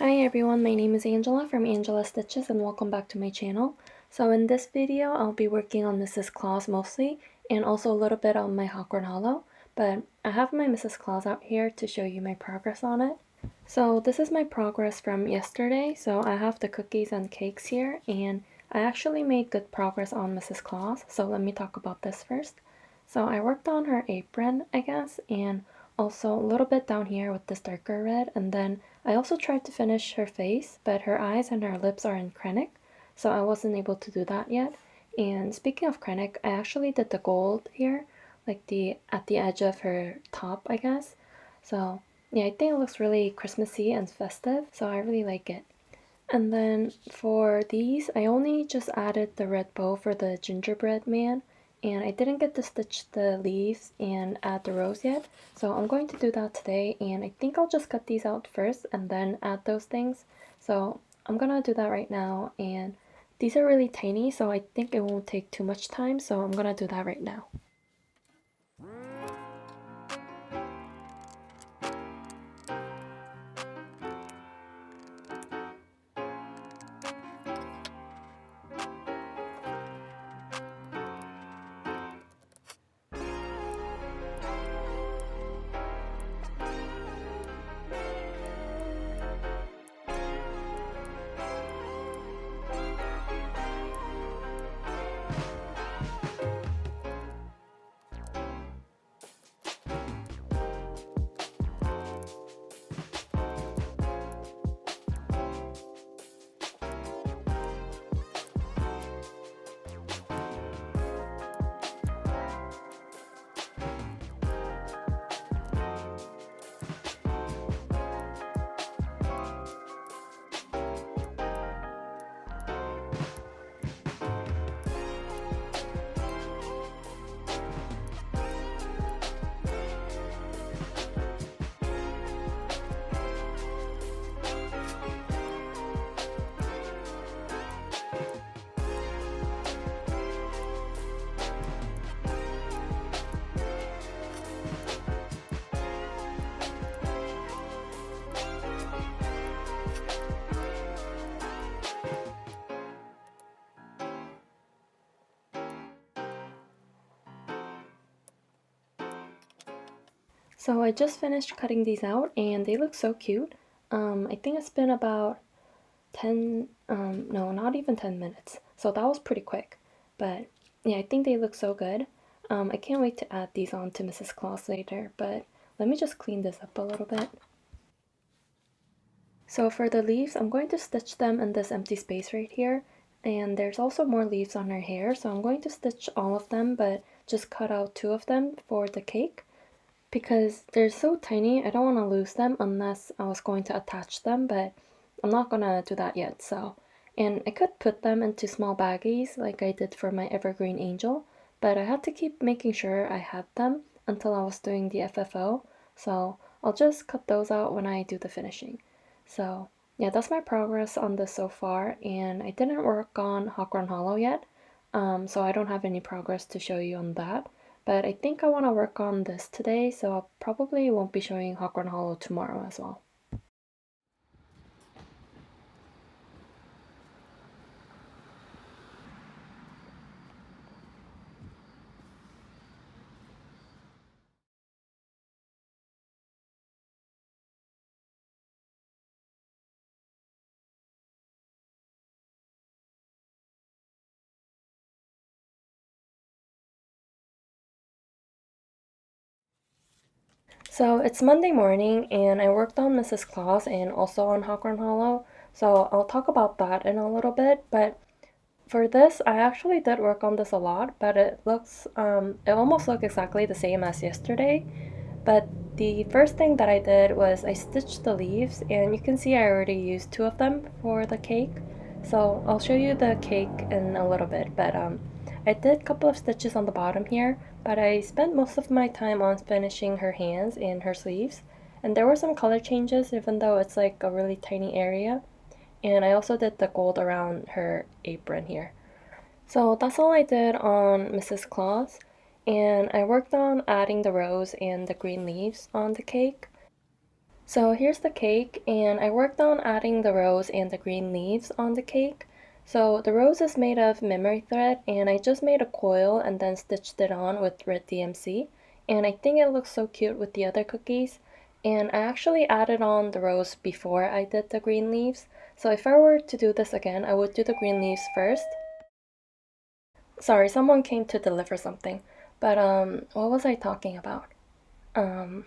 Hi everyone, my name is Angela from Angela Stitches and welcome back to my channel. So in this video, I'll be working on Mrs.Claus mostly and also a little bit on my Hawthorne Hollow, but I have my Mrs.Claus out here to show you my progress on it. So this is my progress from yesterday, so I have the cookies and cakes here and I actually made good progress on Mrs.Claus, so let me talk about this first. So I worked on her apron, I guess, and also a little bit down here with this darker red, and then I also tried to finish her face, but her eyes and her lips are in Krennic, so I wasn't able to do that yet. And speaking of Krennic, I actually did the gold here, like at the edge of her top, I guess. So yeah, I think it looks really Christmassy and festive, so I really like it. And then for these, I only just added the red bow for the gingerbread man, and I didn't get to stitch the leaves and add the rose yet, so I'm going to do that today, and I think I'll just cut these out first and then add those things. So I'm gonna do that right now, and these are really tiny, so I think it won't take too much time, so I'm gonna do that right now. So I just finished cutting these out and they look so cute. I think it's been about 10, no, not even 10 minutes. So that was pretty quick. But yeah, I think they look so good. I can't wait to add these on to Mrs.Claus later, but let me just clean this up a little bit. So for the leaves, I'm going to stitch them in this empty space right here. And there's also more leaves on her hair, so I'm going to stitch all of them, but just cut out 2 of them for the cake. Because they're so tiny, I don't want to lose them unless I was going to attach them, but I'm not gonna do that yet, so. And I could put them into small baggies like I did for my evergreen angel, but I had to keep making sure I had them until I was doing the FFO, so I'll just cut those out when I do the finishing. So yeah, that's my progress on this so far, and I didn't work on Hawthorne Hollow yet, so I don't have any progress to show you on that. But I think I want to work on this today, so I probably won't be showing Hawthorne Hollow tomorrow as well. So it's Monday morning, and I worked on Mrs.Claus and also on Hawthorne Hollow, so I'll talk about that in a little bit, but for this, I actually did work on this a lot, but it almost looked exactly the same as yesterday. But the first thing that I did was I stitched the leaves, and you can see I already used 2 of them for the cake. So I'll show you the cake in a little bit, but I did a couple of stitches on the bottom here, but I spent most of my time on finishing her hands and her sleeves. And there were some color changes even though it's like a really tiny area. And I also did the gold around her apron here. So that's all I did on Mrs.Claus, and I worked on adding the rose and the green leaves on the cake. So here's the cake, and I worked on adding the rose and the green leaves on the cake. So the rose is made of memory thread, and I just made a coil and then stitched it on with red DMC. And I think it looks so cute with the other cookies. And I actually added on the rose before I did the green leaves. So if I were to do this again, I would do the green leaves first. Sorry, someone came to deliver something. But what was I talking about? Um,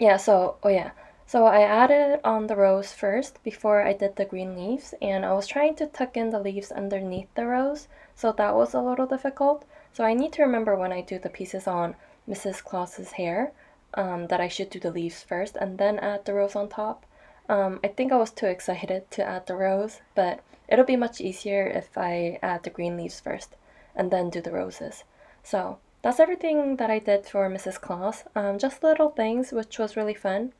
Yeah, so I added on the rose first before I did the green leaves, and I was trying to tuck in the leaves underneath the rose, so that was a little difficult. So I need to remember when I do the pieces on Mrs. Claus's hair, that I should do the leaves first and then add the rose on top. I think I was too excited to add the rose, but it'll be much easier if I add the green leaves first and then do the roses. So that's everything that I did for Mrs. Claus. Just little things, which was really fun.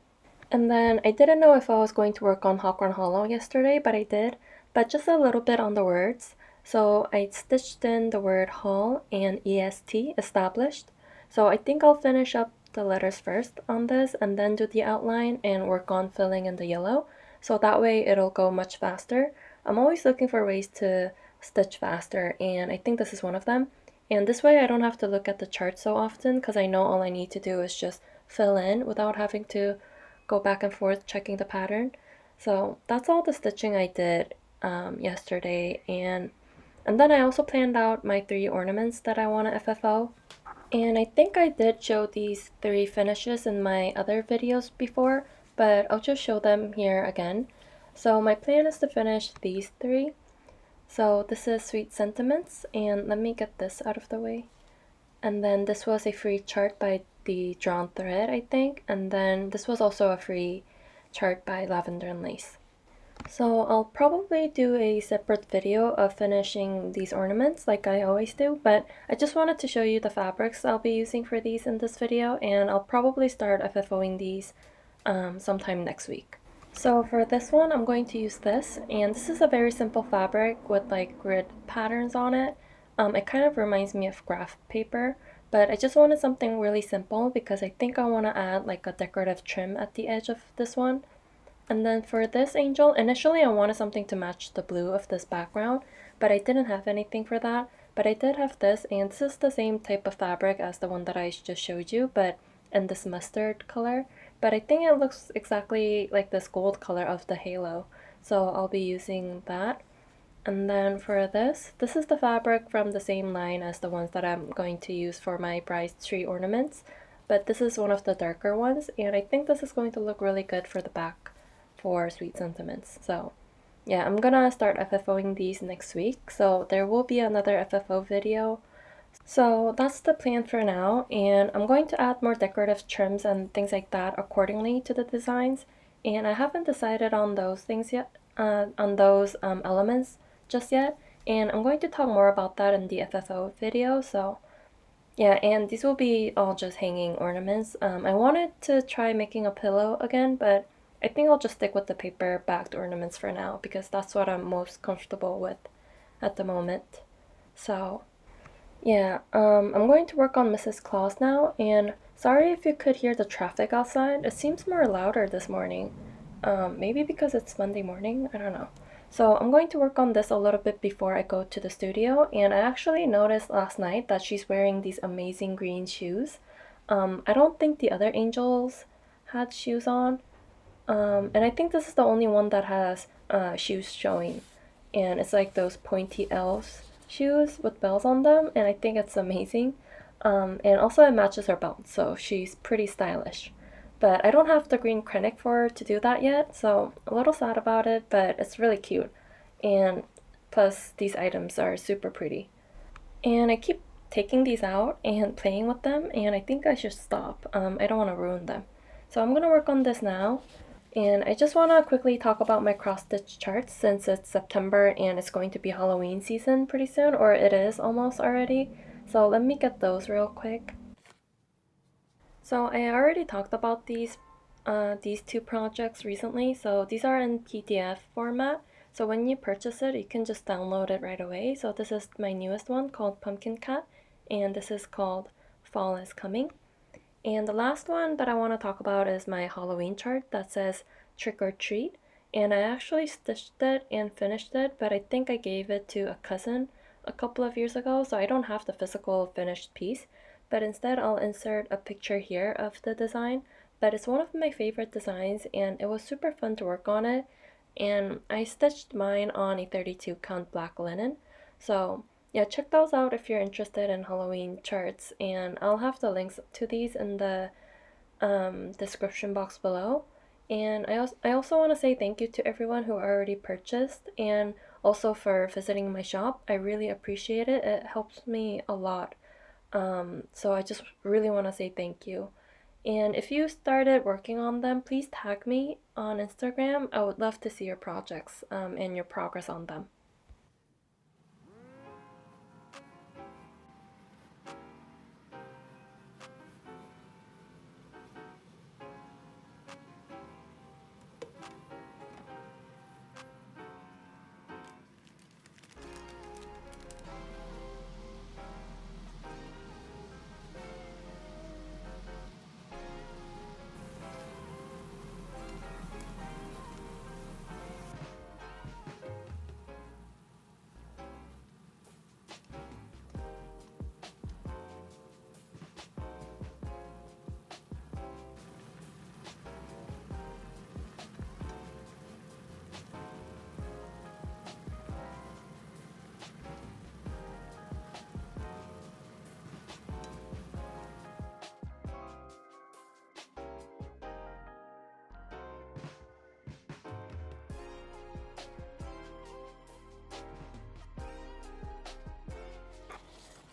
And then I didn't know if I was going to work on Hawthorne Hollow yesterday, but I did. But just a little bit on the words. So I stitched in the word hall and EST, established. So I think I'll finish up the letters first on this and then do the outline and work on filling in the yellow. So that way it'll go much faster. I'm always looking for ways to stitch faster, and I think this is one of them. And this way I don't have to look at the chart so often because I know all I need to do is just fill in without having to go back and forth checking the pattern. So that's all the stitching I did yesterday, and then I also planned out my 3 ornaments that I want to FFO. And I think I did show these 3 finishes in my other videos before, but I'll just show them here again. So my plan is to finish these 3. So this is Sweet Sentiments, and let me get this out of the way. And then this was a free chart by the Drawn Thread, I think. And then this was also a free chart by Lavender and Lace. So I'll probably do a separate video of finishing these ornaments like I always do, but I just wanted to show you the fabrics I'll be using for these in this video, and I'll probably start FFOing these sometime next week. So for this one, I'm going to use this, and this is a very simple fabric with like grid patterns on it. It kind of reminds me of graph paper, but I just wanted something really simple because I think I want to add like a decorative trim at the edge of this one. And then for this angel, initially I wanted something to match the blue of this background, but I didn't have anything for that. But I did have this, and this is the same type of fabric as the one that I just showed you, but in this mustard color. But I think it looks exactly like this gold color of the halo, so I'll be using that. And then for this is the fabric from the same line as the ones that I'm going to use for my bride's tree ornaments, but this is one of the darker ones, and I think this is going to look really good for the back for Sweet Sentiments. So yeah, I'm gonna start FFOing these next week, so there will be another FFO video. So that's the plan for now, and I'm going to add more decorative trims and things like that accordingly to the designs, and I haven't decided on those things yet, on those elements just yet, and I'm going to talk more about that in the FFO video. So yeah, and these will be all just hanging ornaments. I wanted to try making a pillow again, but I think I'll just stick with the paper backed ornaments for now because that's what I'm most comfortable with at the moment. So yeah, I'm going to work on Mrs. Claus now, and sorry if you could hear the traffic outside. It seems more louder this morning. Maybe because it's Monday morning, I don't know. So I'm going to work on this a little bit before I go to the studio, and I actually noticed last night that she's wearing these amazing green shoes. I don't think the other angels had shoes on, and I think this is the only one that has shoes showing, and it's like those pointy elves shoes with bells on them, and I think it's amazing. And also it matches her belt, so she's pretty stylish. But I don't have the green Krennic for her to do that yet, so a little sad about it, but it's really cute. And plus these items are super pretty. And I keep taking these out and playing with them, and I think I should stop. I don't want to ruin them. So I'm gonna work on this now. And I just want to quickly talk about my cross-stitch charts since it's September and it's going to be Halloween season pretty soon, or it is almost already. So let me get those real quick. So I already talked about these 2 projects recently. So these are in PDF format. So when you purchase it, you can just download it right away. So this is my newest one called Pumpkin Cat, and this is called Fall is Coming. And the last one that I want to talk about is my Halloween chart that says trick or treat. And I actually stitched it and finished it, but I think I gave it to a cousin a couple of years ago, so I don't have the physical finished piece. But instead, I'll insert a picture here of the design. But it's one of my favorite designs, and it was super fun to work on it. And I stitched mine on a 32 count black linen. So yeah, check those out if you're interested in Halloween charts, and I'll have the links to these in the description box below. And I also want to say thank you to everyone who already purchased, and also for visiting my shop. I really appreciate it. It helps me a lot. So I just really want to say thank you. And if you started working on them, please tag me on Instagram. I would love to see your projects and your progress on them.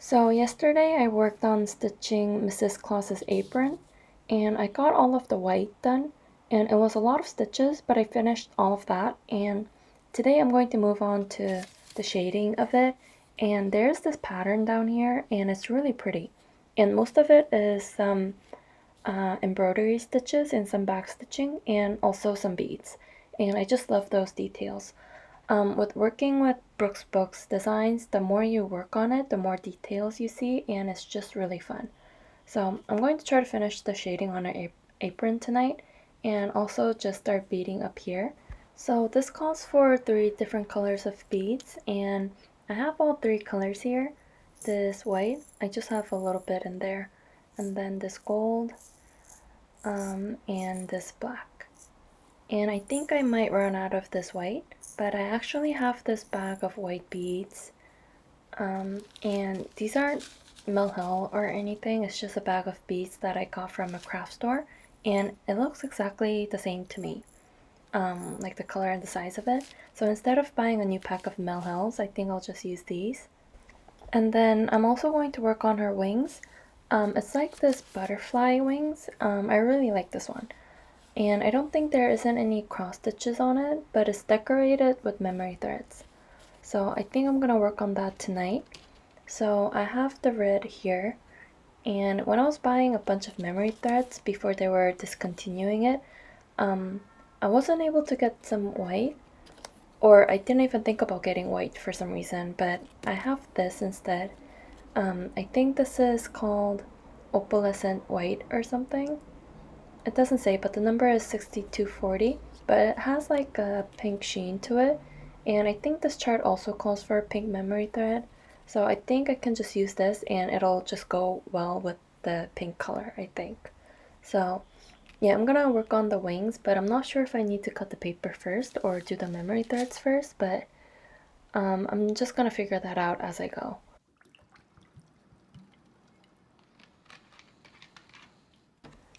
So yesterday I worked on stitching Mrs. Claus's apron, and I got all of the white done, and it was a lot of stitches, but I finished all of that. And today I'm going to move on to the shading of it, and there's this pattern down here, and it's really pretty, and most of it is some embroidery stitches and some back stitching and also some beads, and I just love those details. With working with Brooke's books designs, the more you work on it, the more details you see, and it's just really fun. So I'm going to try to finish the shading on her apron tonight, and also just start beading up here. So this calls for 3 different colors of beads, and I have all 3 colors here. This white, I just have a little bit in there, and then this gold, and this black. And I think I might run out of this white, but I actually have this bag of white beads. And these aren't Milhill or anything, it's just a bag of beads that I got from a craft store, and it looks exactly the same to me, like the color and the size of it. So instead of buying a new pack of Milhills, I think I'll just use these. And then I'm also going to work on her wings. It's like this butterfly wings. I really like this one. And I don't think there isn't any cross stitches on it, but it's decorated with memory threads. So I think I'm gonna work on that tonight. So I have the red here, and when I was buying a bunch of memory threads before they were discontinuing it, I wasn't able to get some white, or I didn't even think about getting white for some reason, but I have this instead. I think this is called opalescent white or something. It doesn't say, but the number is 6240, but it has like a pink sheen to it, and I think this chart also calls for a pink memory thread, so I think I can just use this and it'll just go well with the pink color, I think. So yeah, I'm gonna work on the wings, but I'm not sure if I need to cut the paper first or do the memory threads first, but I'm just gonna figure that out as I go.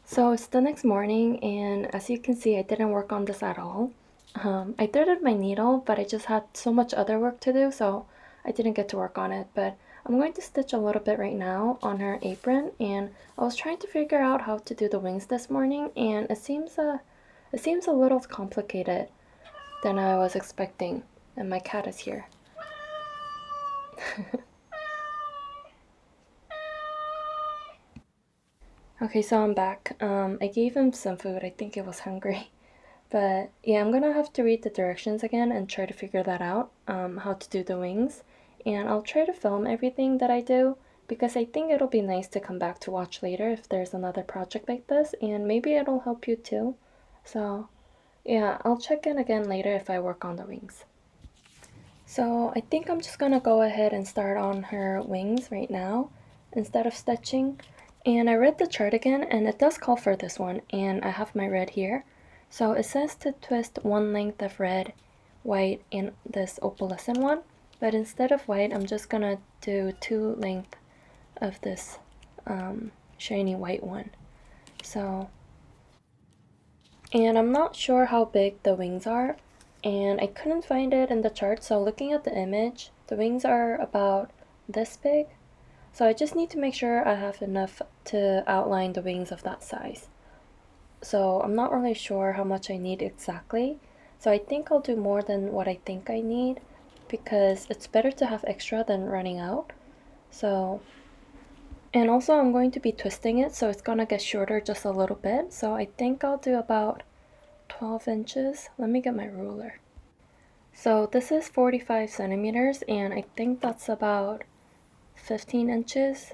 So it's the next morning, and as you can see, I didn't work on this at all. I threaded my needle, but I just had so much other work to do, so I didn't get to work on it. But I'm going to stitch a little bit right now on her apron, and I was trying to figure out how to do the wings this morning, and it seems a little complicated than I was expecting. And my cat is here. Okay, so I'm back. I gave him some food. I think he was hungry. But yeah, I'm gonna have to read the directions again and try to figure that out, how to do the wings. And I'll try to film everything that I do, because I think it'll be nice to come back to watch later if there's another project like this, and maybe it'll help you too. So yeah, I'll check in again later if I work on the wings. So I think I'm just gonna go ahead and start on her wings right now instead of stitching. And I read the chart again, and it does call for this one, and I have my red here. So it says to twist one length of red, white, and this opalescent one, but instead of white, I'm just gonna do 2 lengths of this shiny white one. So, and I'm not sure how big the wings are, and I couldn't find it in the chart, so looking at the image, the wings are about this big. So I just need to make sure I have enough to outline the wings of that size. So I'm not really sure how much I need exactly. So I think I'll do more than what I think I need, because it's better to have extra than running out. So, and also I'm going to be twisting it, so it's gonna get shorter just a little bit. So I think I'll do about 12 inches. Let me get my ruler. So this is 45 centimeters, and I think that's about 15 inches.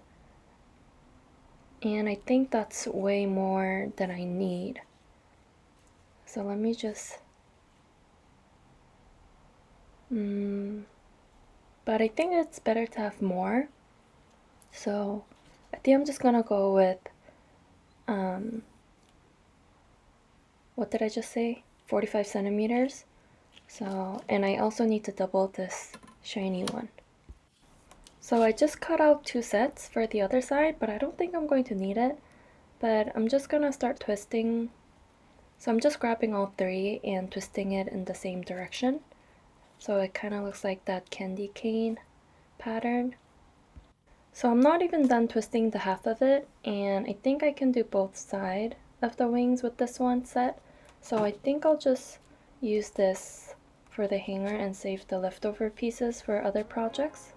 And I think that's way more than I need. So let me just... but I think it's better to have more. So I think I'm just gonna go with, what did I just say? 45 centimeters. So, and I also need to double this shiny one. So I just cut out 2 sets for the other side, but I don't think I'm going to need it. But I'm just gonna start twisting. So I'm just grabbing all 3 and twisting it in the same direction. So it kind of looks like that candy cane pattern. So I'm not even done twisting the half of it, and I think I can do both sides of the wings with this one set. So I think I'll just use this for the hanger and save the leftover pieces for other projects.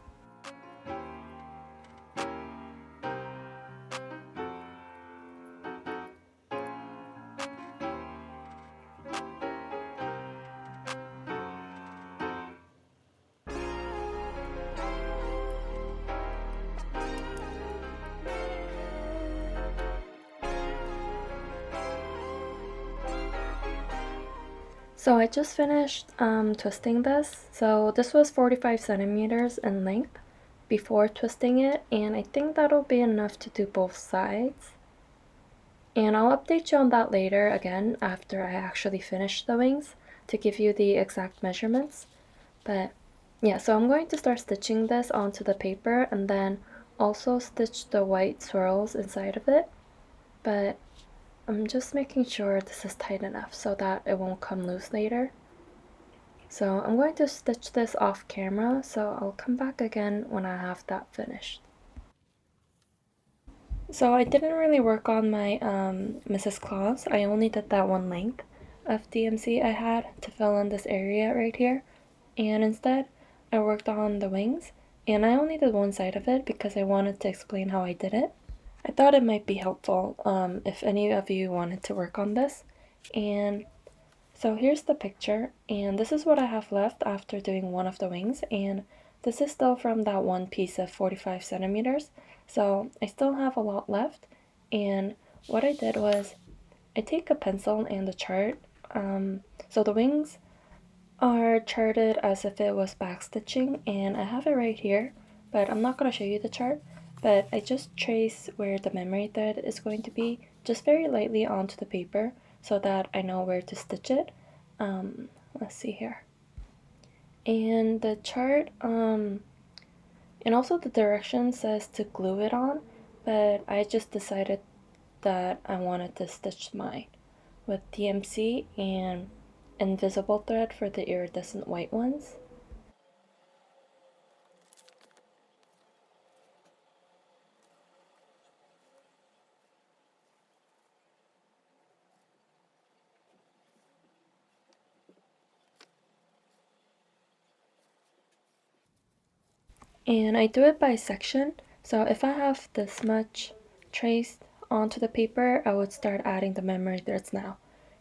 So I just finished twisting this. So this was 45 centimeters in length before twisting it, and I think that'll be enough to do both sides. And I'll update you on that later again after I actually finish the wings to give you the exact measurements. But yeah, so I'm going to start stitching this onto the paper and then also stitch the white swirls inside of it. But I'm just making sure this is tight enough so that it won't come loose later. So I'm going to stitch this off camera, so I'll come back again when I have that finished. So I didn't really work on my Mrs.Claus. I only did that one length of DMC I had to fill in this area right here. And instead, I worked on the wings, and I only did one side of it because I wanted to explain how I did it. I thought it might be helpful if any of you wanted to work on this. And so here's the picture, and this is what I have left after doing one of the wings, and this is still from that one piece of 45 centimeters, so I still have a lot left. And what I did was I take a pencil and a chart. So the wings are charted as if it was backstitching, and I have it right here, but I'm not going to show you the chart. But I just trace where the memory thread is going to be, just very lightly onto the paper, so that I know where to stitch it. Let's see here. And the chart, and also the direction says to glue it on, but I just decided that I wanted to stitch mine with DMC and invisible thread for the iridescent white ones. And I do it by section, so if I have this much traced onto the paper, I would start adding the memory threads now.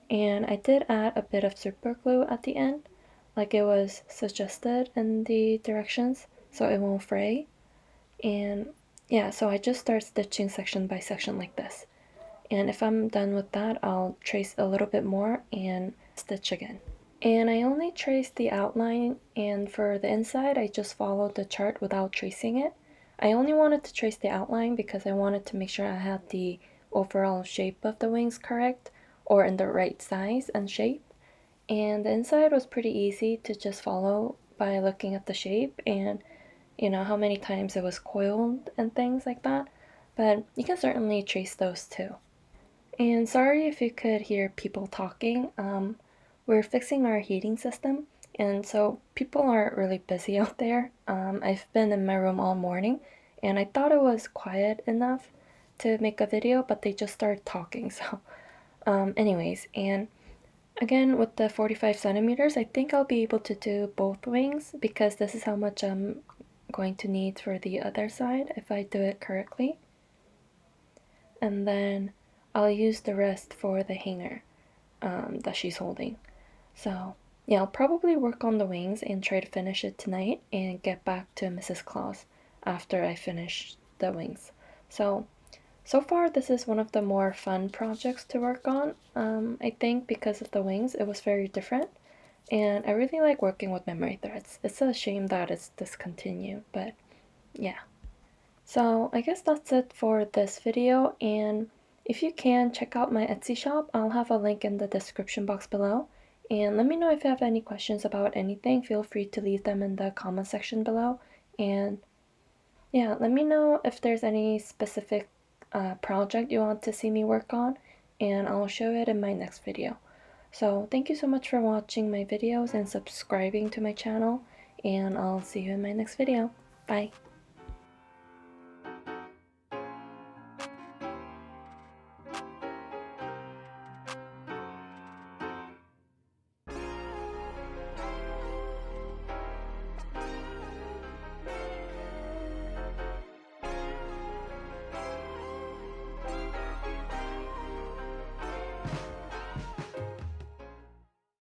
And I did add a bit of super glue at the end, like it was suggested in the directions, so it won't fray. And yeah, so I just start stitching section by section like this. And if I'm done with that, I'll trace a little bit more and stitch again. And I only traced the outline, and for the inside I just followed the chart without tracing it. I only wanted to trace the outline because I wanted to make sure I had the overall shape of the wings correct, or in the right size and shape. And the inside was pretty easy to just follow by looking at the shape and how many times it was coiled and things like that. But you can certainly trace those too. And sorry if you could hear people talking. We're fixing our heating system, and so people are really busy out there. I've been in my room all morning, and I thought it was quiet enough to make a video, but they just started talking. So, anyways, and again with the 45 centimeters, I think I'll be able to do both wings because this is how much I'm going to need for the other side if I do it correctly. And then I'll use the rest for the hanger that she's holding. So yeah, I'll probably work on the wings and try to finish it tonight and get back to Mrs. Claus after I finish the wings. So far this is one of the more fun projects to work on. I think because of the wings, it was very different. And I really like working with memory threads. It's a shame that it's discontinued, but yeah. So I guess that's it for this video, and if you can, check out my Etsy shop. I'll have a link in the description box below. And let me know if you have any questions about anything. Feel free to leave them in the comment section below. And yeah, let me know if there's any specific project you want to see me work on, and I'll show it in my next video. So thank you so much for watching my videos and subscribing to my channel, and I'll see you in my next video. Bye!